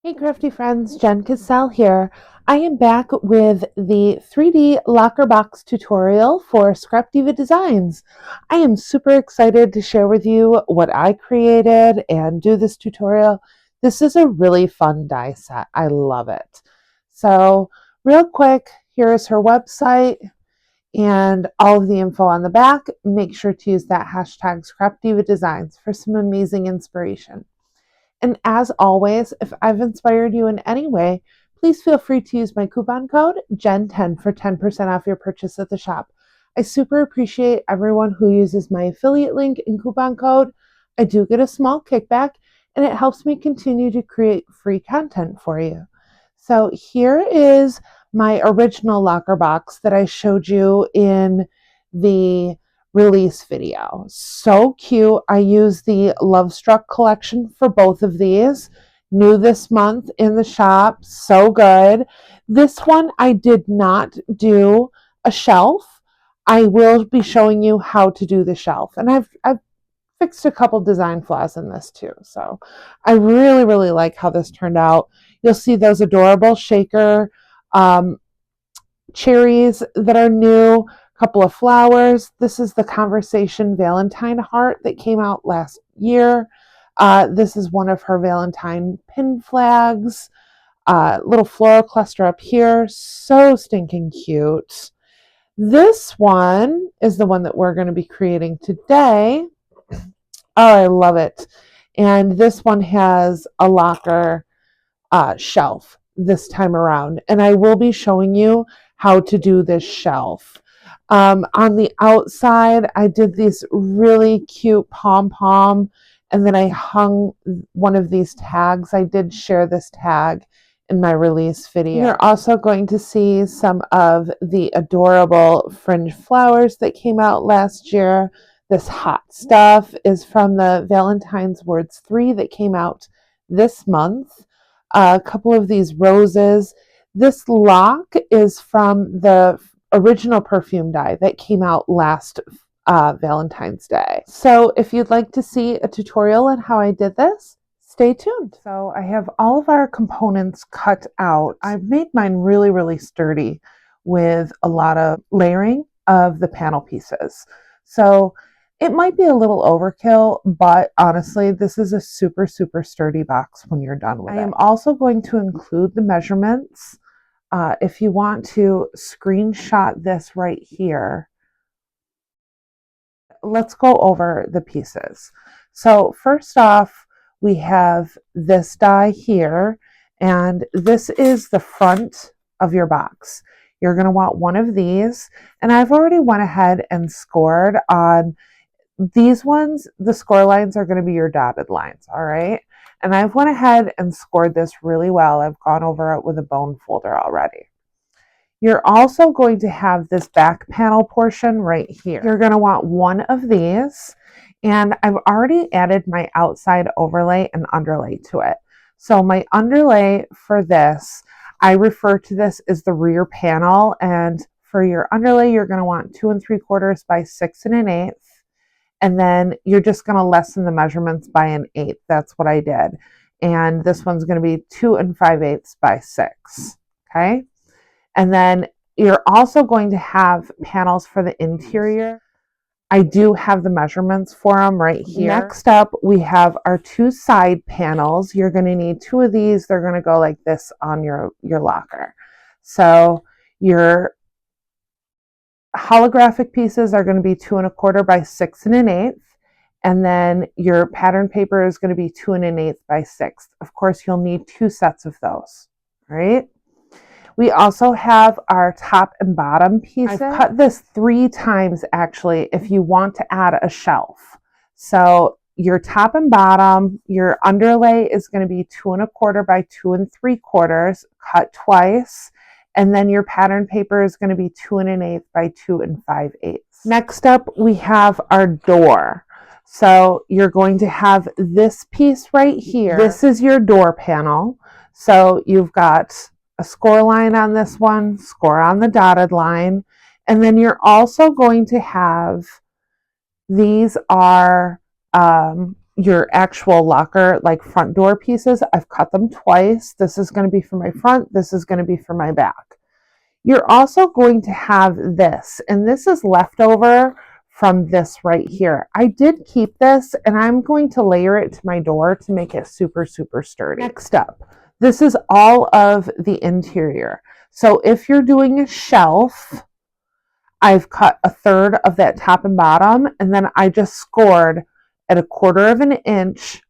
Hey crafty friends, Jen Cascell here. I am back with the 3D locker box tutorial for Scrap Diva Designs. I am super excited to share with you what I created and do this tutorial. This is a really fun die set. I love it. So real quick, here's her website and all of the info on the back. Make sure to use that hashtag Scrap Diva Designs for some amazing inspiration. And as always, if I've inspired you in any way, please feel free to use my coupon code JEN10 for 10% off your purchase at the shop. I super appreciate everyone who uses my affiliate link and coupon code. I do get a small kickback, and it helps me continue to create free content for you. So here is my original locker box that I showed you in the release video. So cute. I use the Love Struck collection for both of these. New this month in the shop. So good. This one I did not do a shelf. I will be showing you how to do the shelf. And I've fixed a couple design flaws in this too. So I really like how this turned out. You'll see those adorable shaker cherries that are new, a couple of flowers. This is the Conversation Valentine heart that came out last year. This is one of her Valentine pin flags. Little floral cluster up here. So stinking cute. This one is the one that we're going to be creating today. Oh, I love it. And this one has a locker shelf this time around. And I will be showing you how to do this shelf. On the outside, I did this really cute pom-pom, and then I hung one of these tags. I did share this tag in my release video. You're also going to see some of the adorable fringe flowers that came out last year. This hot stuff is from the Valentine's Words 3 that came out this month. A couple of these roses. This lock is from the original perfume die that came out last Valentine's Day. So if you'd like to see a tutorial on how I did this, stay tuned. So I have all of our components cut out. I've made mine really sturdy with a lot of layering of the panel pieces. So it might be a little overkill, but honestly, this is a super sturdy box when you're done with it. I am also going to include the measurements. If you want to screenshot this right here, let's go over the pieces. So first off, we have this die here, and this is the front of your box. You're going to want one of these, and I've already went ahead and scored on these ones. The score lines are going to be your dotted lines, all right? And I've went ahead and scored this really well. I've gone over it with a bone folder already. You're also going to have this back panel portion right here. You're going to want one of these, and I've already added my outside overlay and underlay to it. So my underlay for this, I refer to this as the rear panel, and for your underlay, you're going to want 2 3/4 by 6 1/8. And then you're just going to lessen the measurements by 1/8. That's what I did. And this one's going to be 2 5/8 by 6. Okay. And then you're also going to have panels for the interior. I do have the measurements for them right here. Next up, we have our 2 side panels. You're going to need 2 of these. They're going to go like this on your locker. So your holographic pieces are going to be 2 1/4 by 6 1/8, and then your pattern paper is going to be 2 1/8 by 6. Of course, you'll need 2 sets of those, right? We also have our top and bottom pieces. I've cut this 3 times actually if you want to add a shelf. So your top and bottom, your underlay is going to be 2 1/4 by 2 3/4, cut twice. And then your pattern paper is going to be 2 1/8 by 2 5/8. Next up, we have our door. So you're going to have this piece right here. This is your door panel. So you've got a score line on this one, score on the dotted line. And then you're also going to have, these are your actual locker, like front door pieces, I've cut them twice. This is going to be for my front. This is going to be for my back. You're also going to have this, and this is leftover from this right here. I did keep this, and I'm going to layer it to my door to make it super, super sturdy. Next up, this is all of the interior. So if you're doing a shelf, I've cut a third of that top and bottom, and then I just scored at 1/4 of an inch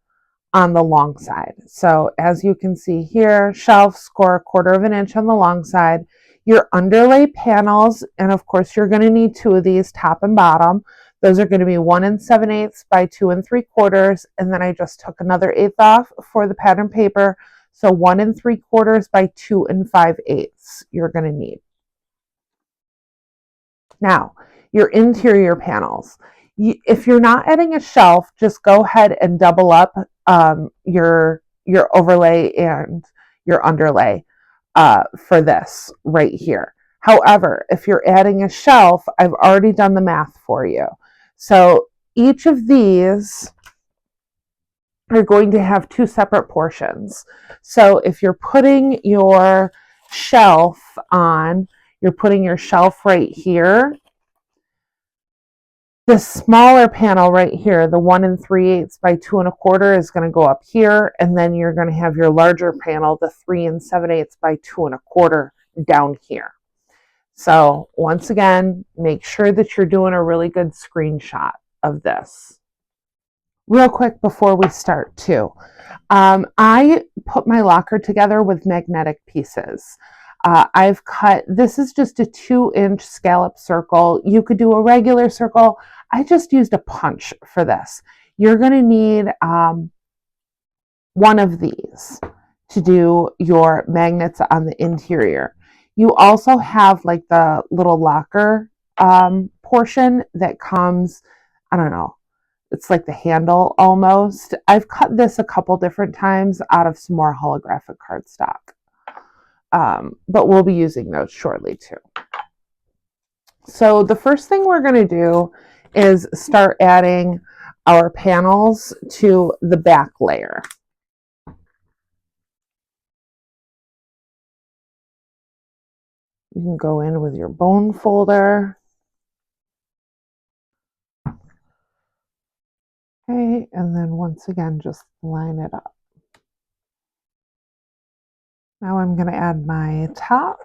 on the long side. So as you can see here, shelf, score 1/4 of an inch on the long side. Your underlay panels, and of course you're going to need 2 of these, top and bottom. Those are going to be 1 7/8 by 2 3/4, and then I just took another 1/8 off for the pattern paper. So 1 3/4 by 2 5/8 you're going to need. Now, your interior panels. If you're not adding a shelf, just go ahead and double up your overlay and your underlay for this right here. However, if you're adding a shelf, I've already done the math for you. So each of these are going to have 2 separate portions. So if you're putting your shelf on, you're putting your shelf right here. The smaller panel right here, the 1 3/8 by 2 1/4 is going to go up here, and then you're going to have your larger panel, the 3 7/8 by 2 1/4 down here. So once again, make sure that you're doing a really good screenshot of this. Real quick before we start too, I put my locker together with magnetic pieces. I've cut, this is just a 2-inch scallop circle. You could do a regular circle. I just used a punch for this. You're going to need one of these to do your magnets on the interior. You also have like the little locker portion that comes, I don't know, it's like the handle almost. I've cut this a couple different times out of some more holographic cardstock. But we'll be using those shortly too. So the first thing we're going to do is start adding our panels to the back layer. You can go in with your bone folder. Okay, and then once again, just line it up. Now I'm going to add my top.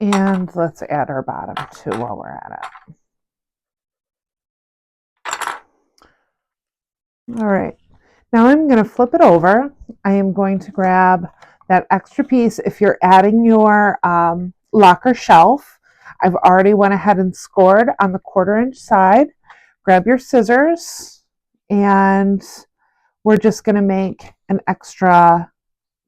And let's add our bottom too while we're at it. All right, now I'm going to flip it over. I am going to grab that extra piece. If you're adding your locker shelf, I've already went ahead and scored on the 1/4 inch side. Grab your scissors, and we're just going to make an extra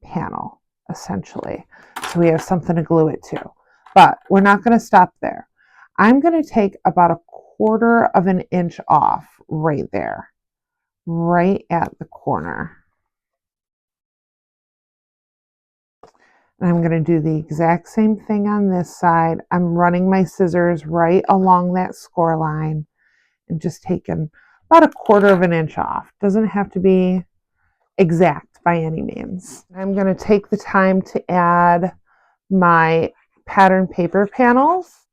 panel, essentially. So we have something to glue it to. But we're not going to stop there. I'm going to take about 1/4 of an inch off right there, right at the corner. And I'm going to do the exact same thing on this side. I'm running my scissors right along that score line and just taking about 1/4 of an inch off. Doesn't have to be exact by any means. I'm going to take the time to add my pattern paper panels.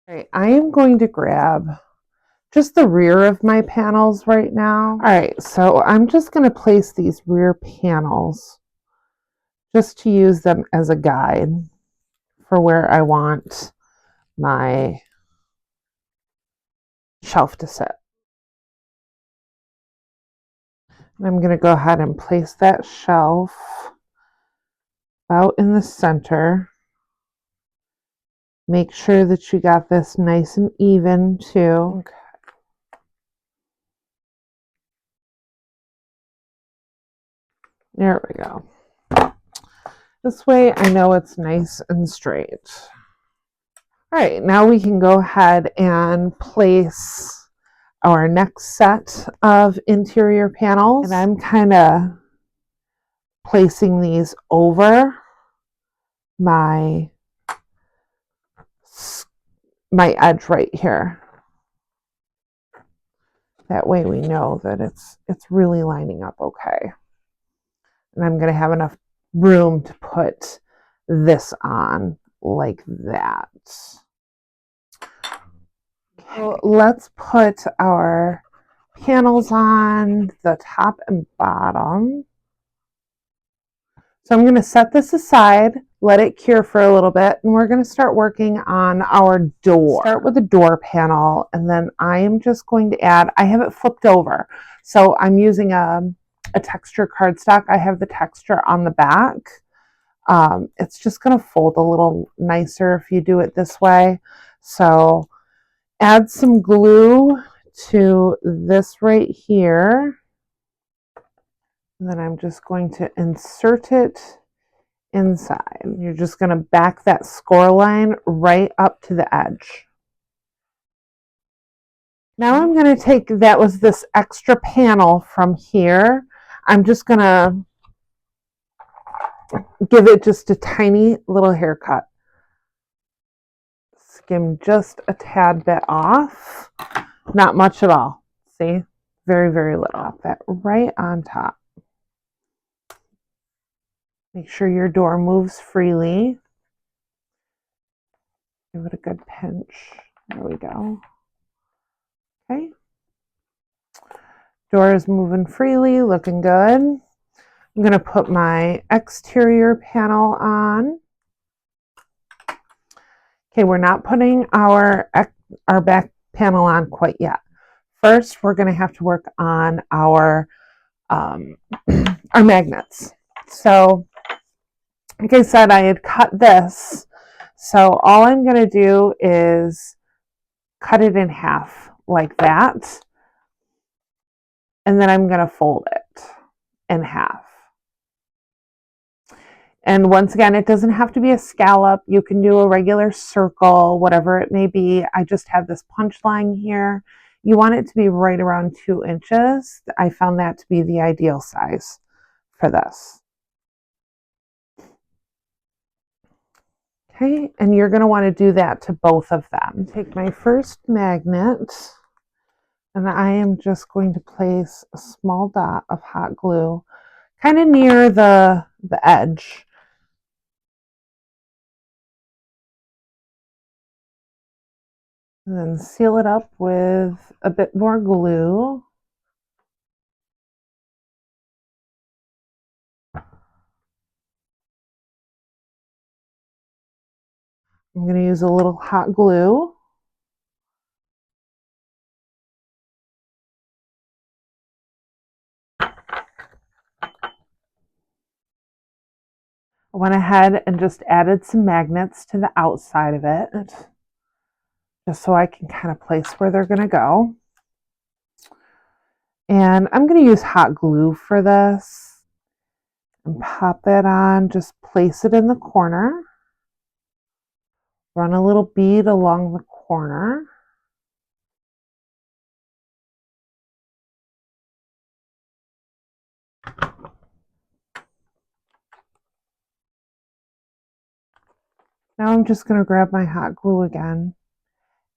All right, I am going to grab just the rear of my panels right now. All right, so I'm just going to place these rear panels just to use them as a guide for where I want my shelf to sit. And I'm going to go ahead and place that shelf about in the center. Make sure that you got this nice and even too. Okay. There we go. This way I know it's nice and straight. All right, now we can go ahead and place our next set of interior panels. And I'm kind of placing these over my edge right here. That way we know that it's really lining up okay. And I'm going to have enough room to put this on like that. So let's put our panels on the top and bottom. So I'm going to set this aside, let it cure for a little bit, and we're going to start working on our door. Start with the door panel, and then I am just going to add, I have it flipped over. So I'm using a texture cardstock. I have the texture on the back. It's just going to fold a little nicer if you do it this way. So add some glue to this right here. And then I'm just going to insert it inside. You're just going to back that score line right up to the edge. Now I'm going to take, that was this extra panel from here. I'm just going to give it just a tiny little haircut. Skim just a tad bit off. Not much at all. See? Very, very little. Pop that right on top. Make sure your door moves freely. Give it a good pinch. There we go. Okay. Door is moving freely, looking good. I'm going to put my exterior panel on. Okay, we're not putting our back panel on quite yet. First, we're going to have to work on our magnets. So, like I said, I had cut this. So all I'm going to do is cut it in half like that. And then I'm going to fold it in half. And once again, it doesn't have to be a scallop. You can do a regular circle, whatever it may be. I just have this punch line here. You want it to be right around 2 inches. I found that to be the ideal size for this. Okay, and you're going to want to do that to both of them. Take my first magnet, and I am just going to place a small dot of hot glue kind of near the edge. And then seal it up with a bit more glue. I'm going to use a little hot glue. I went ahead and just added some magnets to the outside of it, just so I can kind of place where they're going to go. And I'm going to use hot glue for this. And pop that on, just place it in the corner. Run a little bead along the corner. Now I'm just going to grab my hot glue again,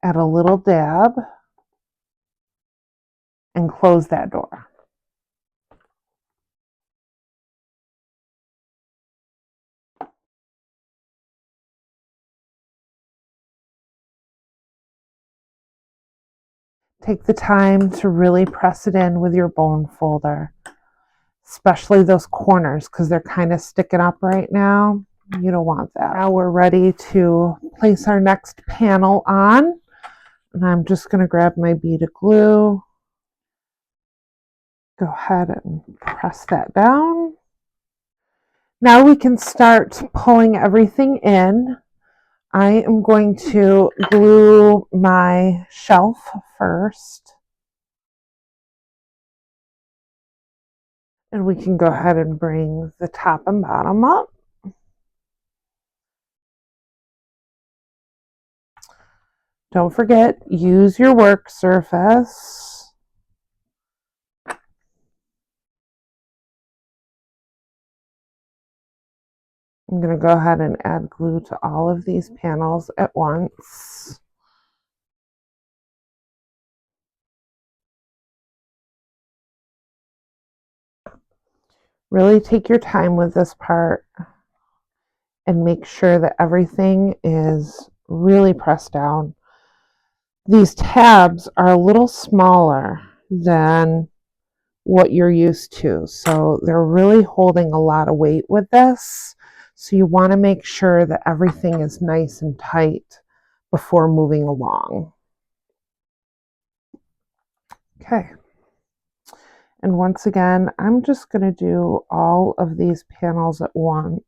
add a little dab, and close that door. Take the time to really press it in with your bone folder, especially those corners because they're kind of sticking up right now. You don't want that. Now we're ready to place our next panel on. And I'm just going to grab my bead of glue. Go ahead and press that down. Now we can start pulling everything in. I am going to glue my shelf first. And we can go ahead and bring the top and bottom up. Don't forget, use your work surface. I'm going to go ahead and add glue to all of these panels at once. Really take your time with this part and make sure that everything is really pressed down. These tabs are a little smaller than what you're used to, so they're really holding a lot of weight with this. So you want to make sure that everything is nice and tight before moving along. Okay. And once again, I'm just going to do all of these panels at once.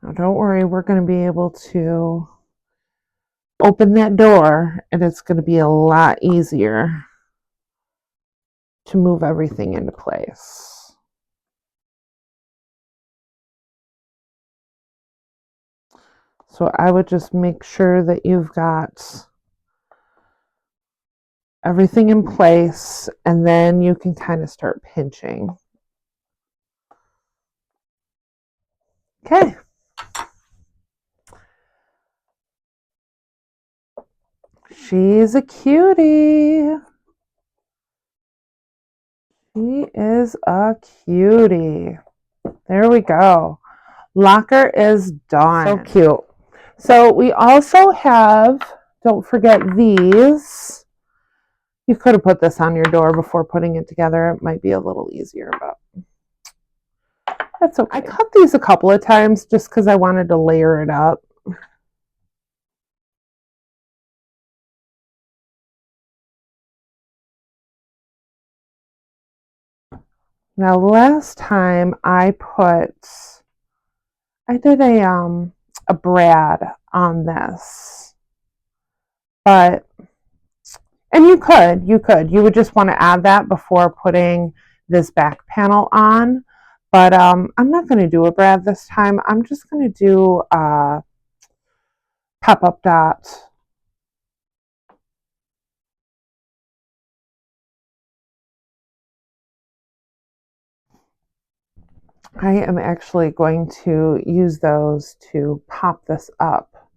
Now don't worry, we're going to be able to open that door and it's going to be a lot easier to move everything into place. So I would just make sure that you've got everything in place, and then you can kind of start pinching. Okay. She's a cutie. She is a cutie. There we go. Locker is done. So cute. So we also have, don't forget these. You could have put this on your door before putting it together. It might be a little easier, but that's okay. I cut these a couple of times just because I wanted to layer it up. Now last time I did a brad on this, but, and you would just want to add that before putting this back panel on, but I'm not going to do a brad this time. I'm just going to do a pop-up dot. I am actually going to use those to pop this up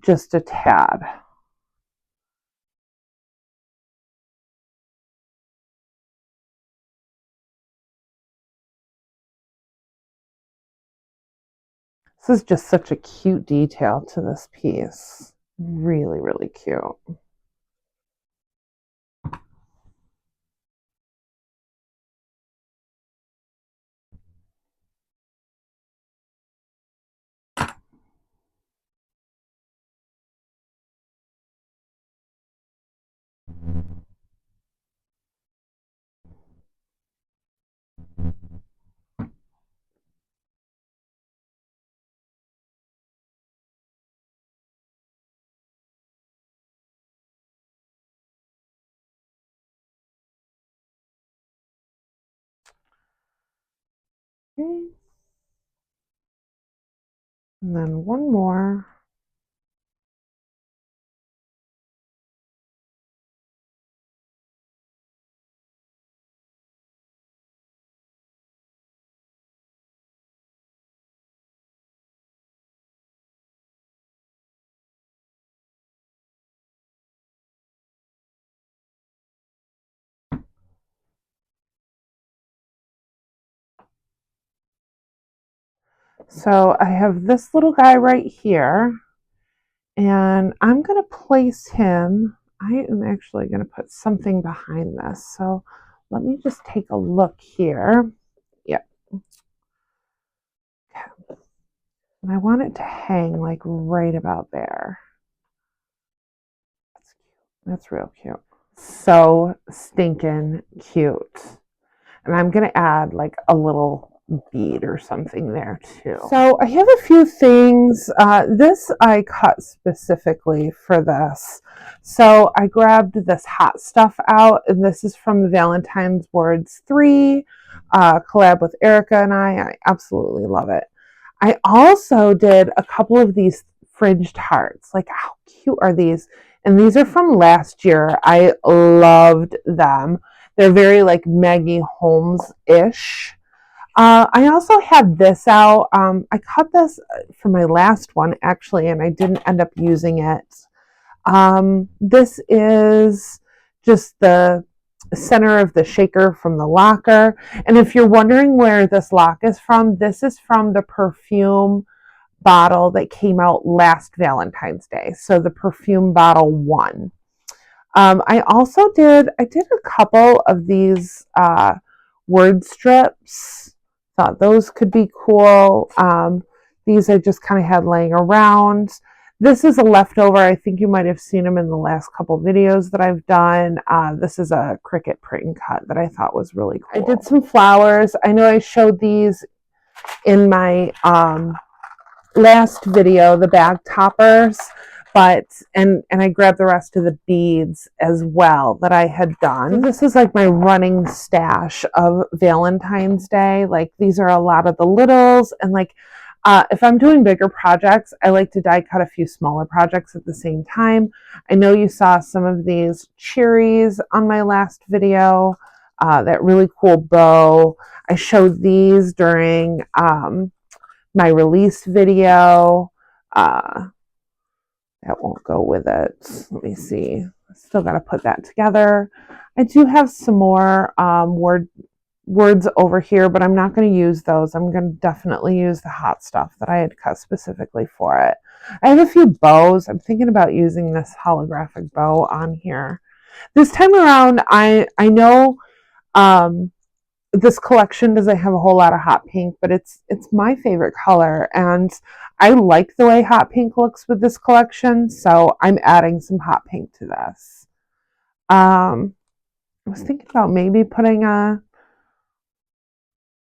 just a tad. This is just such a cute detail to this piece. Really, really cute. Okay. And then one more. So I have this little guy right here, and I'm going to place him. I am actually going to put something behind this. So let me just take a look here. Yep. And I want it to hang like right about there. That's cute. That's real cute. So stinking cute. And I'm going to add like a little bead or something there too. So I have a few things. This I cut specifically for this. So I grabbed this hot stuff out, and this is from the Valentine's Words 3 collab with Erica and I absolutely love it. I also did a couple of these fringed hearts. Like, how cute are these? And these are from last year. I loved them. They're very like Maggie Holmes-ish. I also had this out. I cut this for my last one actually, and I didn't end up using it. This is just the center of the shaker from the locker. And if you're wondering where this lock is from, this is from the perfume bottle that came out last Valentine's Day. So the perfume bottle 1. I did a couple of these word strips. Thought those could be cool. These I just kind of had laying around. This is a leftover. I think you might have seen them in the last couple videos that I've done. This is a Cricut print and cut that I thought was really cool. I did some flowers. I know I showed these in my last video, the bag toppers, and I grabbed the rest of the beads as well that I had done. So this is like my running stash of Valentine's Day. Like, these are a lot of the littles, and like if I'm doing bigger projects, I like to die cut a few smaller projects at the same time. I know you saw some of these cherries on my last video, that really cool bow. I showed these during my release video. That won't go with it. Let me see. Still got to put that together. I do have some more words over here, but I'm not going to use those. I'm going to definitely use the hot stuff that I had cut specifically for it. I have a few bows. I'm thinking about using this holographic bow on here. This time around, I know this collection doesn't have a whole lot of hot pink, but it's my favorite color, and I like the way hot pink looks with this collection, so I'm adding some hot pink to this. I was thinking about maybe putting a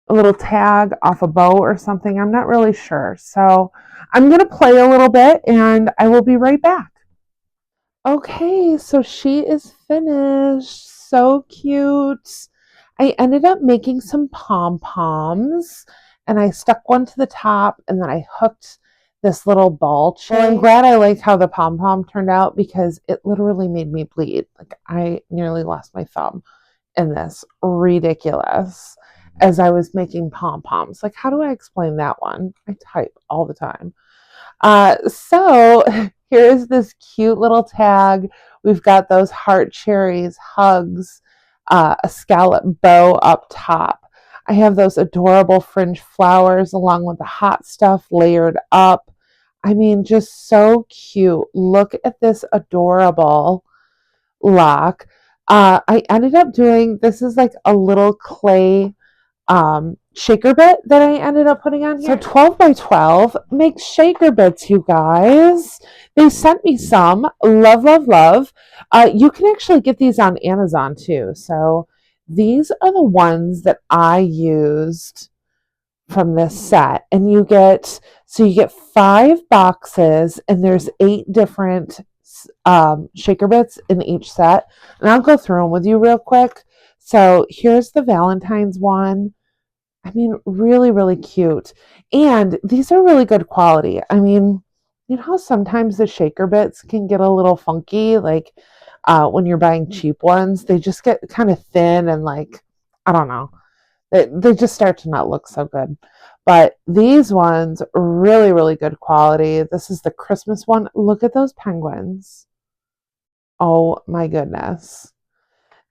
little tag off a bow or something. I'm not really sure. So I'm going to play a little bit and I will be right back. Okay, so she is finished. So cute. I ended up making some pom-poms, and I stuck one to the top, and then I hooked this little ball chain. Well, I'm glad I liked how the pom-pom turned out, because it literally made me bleed. Like, I nearly lost my thumb in this. Ridiculous. As I was making pom-poms. Like, how do I explain that one? I type all the time. So here's this cute little tag. We've got those heart cherries, hugs, a scallop bow up top. I have those adorable fringe flowers along with the hot stuff layered up. I mean, just so cute. Look at this adorable lock. I ended up doing, this is like a little clay shaker bit that I ended up putting on here. So 12 by 12 makes shaker bits, you guys. They sent me some. Love, love, love. You can actually get these on Amazon too. So these are the ones that I used from this set. And you get 5 boxes, and there's 8 different shaker bits in each set. And I'll go through them with you real quick. So here's the Valentine's one. I mean, really, really cute. And these are really good quality. I mean, you know how sometimes the shaker bits can get a little funky, like when you're buying cheap ones, they just get kind of thin and like, I don't know. They just start to not look so good. But these ones, really, really good quality. This is the Christmas one. Look at those penguins. Oh my goodness.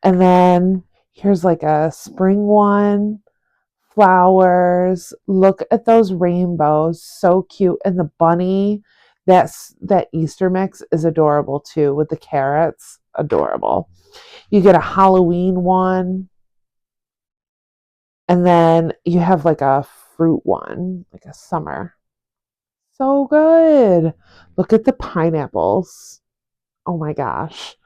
And then here's like a spring one. Flowers. Look at those rainbows. So cute. And the bunny, that Easter mix is adorable too, with the carrots. Adorable. You get a Halloween one. And then you have like a fruit one, like a summer. So good. Look at the pineapples. Oh my gosh.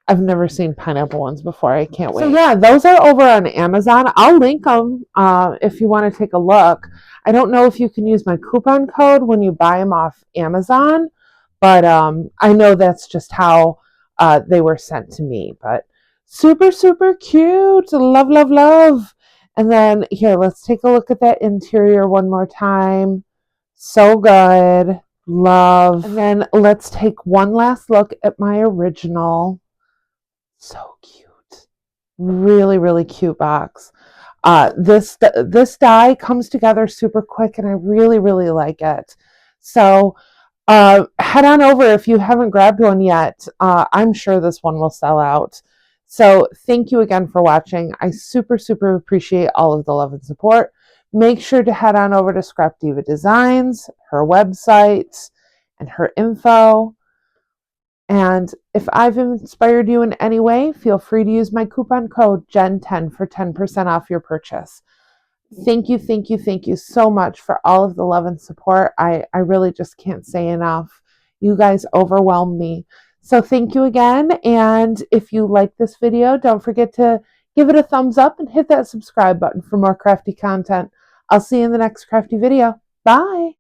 I've never seen pineapple ones before. I can't wait. So yeah, those are over on Amazon. I'll link them if you want to take a look. I don't know if you can use my coupon code when you buy them off Amazon, but I know that's just how they were sent to me. But super, super cute. Love, love, love. And then here, let's take a look at that interior one more time. So good. Love. And then let's take one last look at my original. So cute. Really, really cute box. This die comes together super quick, and I really, really like it. So head on over if you haven't grabbed one yet. I'm sure this one will sell out. So thank you again for watching. I super, super appreciate all of the love and support. Make sure to head on over to Scrap Diva Designs, her website, and her info. And if I've inspired you in any way, feel free to use my coupon code JEN10 for 10% off your purchase. Thank you, thank you, thank you so much for all of the love and support. I really just can't say enough. You guys overwhelm me. So thank you again. And if you like this video, don't forget to give it a thumbs up and hit that subscribe button for more crafty content. I'll see you in the next crafty video. Bye.